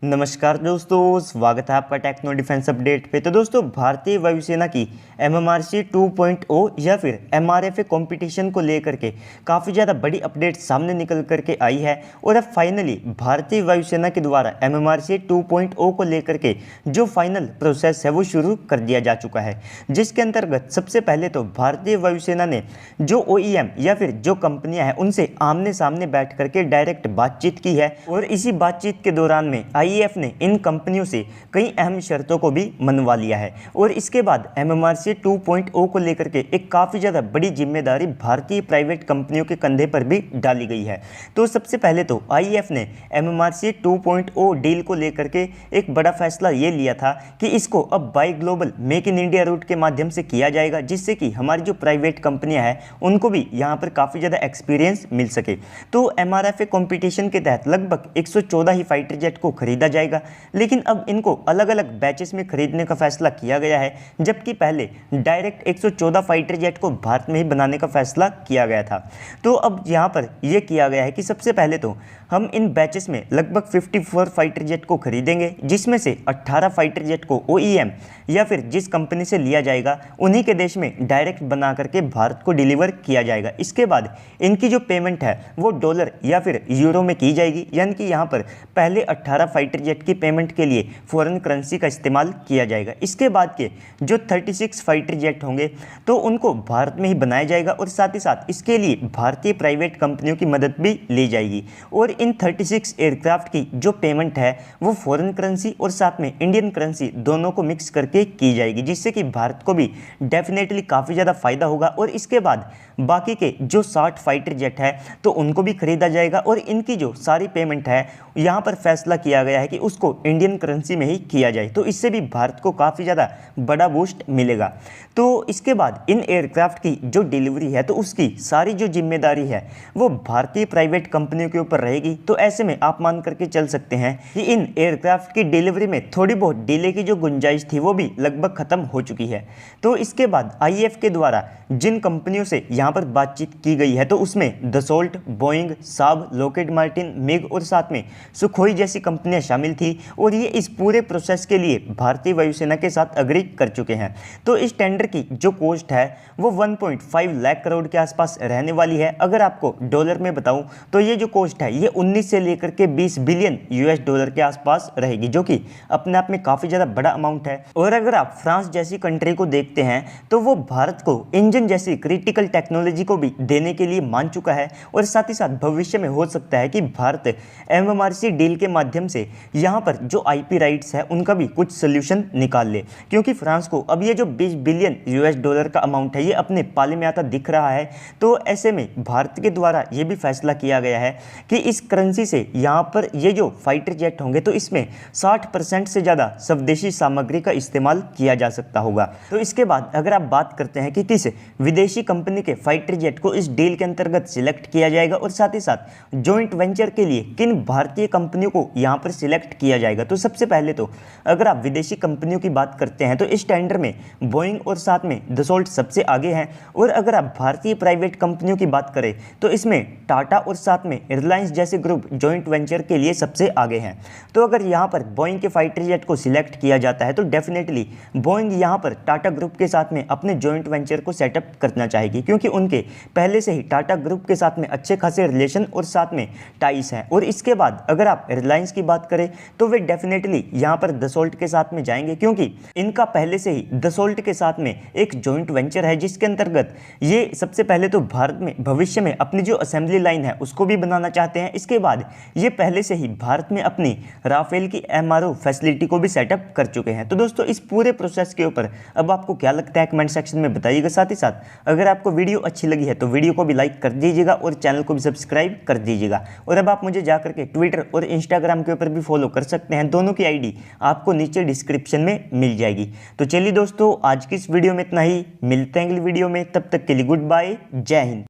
नमस्कार दोस्तों, स्वागत है आपका टेक्नो डिफेंस अपडेट पे। तो दोस्तों, भारतीय वायुसेना की MMRC 2.0 या फिर MRFA कंपटीशन को लेकर के काफ़ी ज़्यादा बड़ी अपडेट सामने निकल करके आई है। और अब फाइनली भारतीय वायुसेना के द्वारा MMRC 2.0 को लेकर के जो फाइनल प्रोसेस है वो शुरू कर दिया जा चुका है, जिसके अंतर्गत सबसे पहले तो भारतीय वायुसेना ने जो OEM या फिर जो कंपनियां हैं उनसे आमने सामने बैठ करके डायरेक्ट बातचीत की है। और इसी बातचीत के दौरान में IAF ने इन कंपनियों से कई अहम शर्तों को भी मनवा लिया है। और इसके बाद MMRC 2.0 को लेकर के एक काफ़ी ज़्यादा बड़ी जिम्मेदारी भारतीय प्राइवेट कंपनियों के कंधे पर भी डाली गई है। तो सबसे पहले तो IAF ने MMRC 2.0 डील को लेकर के एक बड़ा फैसला ये लिया था कि इसको अब by global make in India route के माध्यम से किया जाएगा, जिससे कि हमारी जो प्राइवेट कंपनियां हैं उनको भी यहाँ पर काफ़ी ज़्यादा एक्सपीरियंस मिल सके। तो MRFA कंपटीशन के तहत लगभग 114 ही फाइटर जेट को खरीदा जाएगा, लेकिन अब इनको अलग अलग बैचेस में खरीदने का फैसला किया गया है, जबकि पहले डायरेक्ट 114 फाइटर जेट को भारत में ही बनाने का फैसला किया गया था। तो अब यहाँ पर यह किया गया है कि सबसे पहले तो हम इन बैचेस में लगभग 54 फाइटर जेट को खरीदेंगे, जिसमें से 18 फाइटर जेट को OEM या फिर जिस कंपनी से लिया जाएगा उन्हीं के देश में डायरेक्ट बना करके भारत को डिलीवर किया जाएगा। इसके बाद इनकी जो पेमेंट है वो डॉलर या फिर यूरो में की जाएगी, यानी कि यहाँ पर पहले 18 फाइटर जेट की पेमेंट के लिए फॉरेन करेंसी का इस्तेमाल किया जाएगा। इसके बाद के जो 36 फाइटर जेट होंगे तो उनको भारत में ही बनाया जाएगा, और साथ ही साथ इसके लिए भारतीय प्राइवेट कंपनियों की मदद भी ली जाएगी। और इन 36 एयरक्राफ्ट की जो पेमेंट है वो फॉरेन करेंसी और साथ में इंडियन करेंसी दोनों को मिक्स करके की जाएगी, जिससे कि भारत को भी डेफिनेटली काफ़ी ज़्यादा फायदा होगा। और इसके बाद बाकी के जो 60 फाइटर जेट है तो उनको भी खरीदा जाएगा, और इनकी जो सारी पेमेंट है यहाँ पर फैसला किया गया है कि उसको इंडियन करेंसी में ही किया जाए। तो इससे भी भारत को काफ़ी ज़्यादा बड़ा बूस्ट मिलेगा। तो इसके बाद इन एयरक्राफ्ट की जो डिलीवरी है तो उसकी सारी जो जिम्मेदारी है वो भारतीय प्राइवेट कंपनियों के ऊपर रहेगी। तो ऐसे में आप मान करके चल सकते हैं कि इन एयरक्राफ्ट की डिलीवरी में थोड़ी बहुत डिले की जो गुंजाइश थी वो भी लगभग खत्म हो चुकी है। तो इसके बाद IAF के द्वारा जिन कंपनियों से यहाँ पर बातचीत की गई है तो उसमें दसोल्ट, बोइंग, साब, लॉकहीड मार्टिन, मिग और साथ में सुखोई जैसी कंपनियां शामिल थी, और ये इस पूरे प्रोसेस के लिए भारतीय वायुसेना के साथ अग्री कर चुके हैं। तो इस टेंडर की जो कॉस्ट है वो 1.5 लाख करोड़ के आसपास रहने वाली है। अगर आपको डॉलर में बताऊं तो ये जो कॉस्ट है ये 19 से लेकर के 20 बिलियन US डॉलर के आसपास रहेगी, जो कि अपने आप में काफ़ी ज़्यादा बड़ा अमाउंट है। और अगर आप फ्रांस जैसी कंट्री को देखते हैं तो वो भारत को इंजन जैसी क्रिटिकल टेक्नोलॉजी को भी देने के लिए मान चुका है, और साथ ही साथ भविष्य में हो सकता है कि भारत MMRC डील के माध्यम से यहाँ पर जो IP राइट्स है उनका भी कुछ सोल्यूशन निकाल ले, क्योंकि फ्रांस को अब ये जो 20 बिलियन US डॉलर का अमाउंट है ये अपने पाले में आता दिख रहा है। तो ऐसे में भारत के द्वारा ये भी फैसला किया गया है कि इस करेंसी से यहाँ पर ये जो फाइटर जेट होंगे तो इसमें 60% से ज़्यादा स्वदेशी सामग्री का इस्तेमाल किया जा सकता होगा। तो इसके बाद अगर आप बात करते हैं कि किस विदेशी कंपनी के फाइटर जेट को इस डील के अंतर्गत सिलेक्ट किया जाएगा और साथ ही साथ जॉइंट वेंचर के लिए किन भारतीय कंपनियों को यहाँ पर सिलेक्ट किया जाएगा, तो सबसे पहले तो अगर आप विदेशी कंपनियों की बात करते हैं तो इस टेंडर में बोइंग और साथ में दसोल्ट सबसे आगे हैं। और अगर आप भारतीय प्राइवेट कंपनियों की बात करें तो इसमें टाटा और साथ में रिलायंस जैसे ग्रुप जॉइंट वेंचर के लिए सबसे आगे हैं। तो अगर यहाँ पर बोइंग के फाइटर जेट को सिलेक्ट किया जाता है तो डेफिनेटली बोइंग यहाँ पर टाटा ग्रुप के साथ में अपने जॉइंट वेंचर को सेटअप करना चाहेगी, क्योंकि उनके पहले से ही टाटा ग्रुप के साथ में अच्छे खासे रिलेशन और साथ में टाइस हैं। और इसके बाद अगर आप रिलायंस की बात करें तो वे डेफिनेटली यहाँ पर दसोल्ट के साथ में जाएंगे, क्योंकि इनका पहले से ही दसोल्ट के साथ में एक जॉइंट वेंचर है, जिसके अंतर्गत ये सबसे पहले तो भारत में भविष्य में अपनी जो असेंबली लाइन है उसको भी बनाना चाहते हैं। इसके बाद ये पहले से ही भारत में अपनी राफेल की MRO फैसिलिटी को भी सेटअप कर चुके हैं। तो दोस्तों, इस पूरे प्रोसेस के ऊपर अब आपको क्या लगता है कमेंट सेक्शन में बताइएगा। साथ ही साथ अगर आपको वीडियो अच्छी लगी है तो वीडियो को भी लाइक कर दीजिएगा और चैनल को भी सब्सक्राइब कर दीजिएगा। और अब आप मुझे जाकर के ट्विटर और इंस्टाग्राम के ऊपर भी फॉलो कर सकते हैं, दोनों की ID आपको नीचे डिस्क्रिप्शन में मिल जाएगी। तो चलिए दोस्तों, आज की इस वीडियो में इतना ही, मिलते हैं अगली वीडियो में, तब तक के लिए गुड बाय, जय हिंद।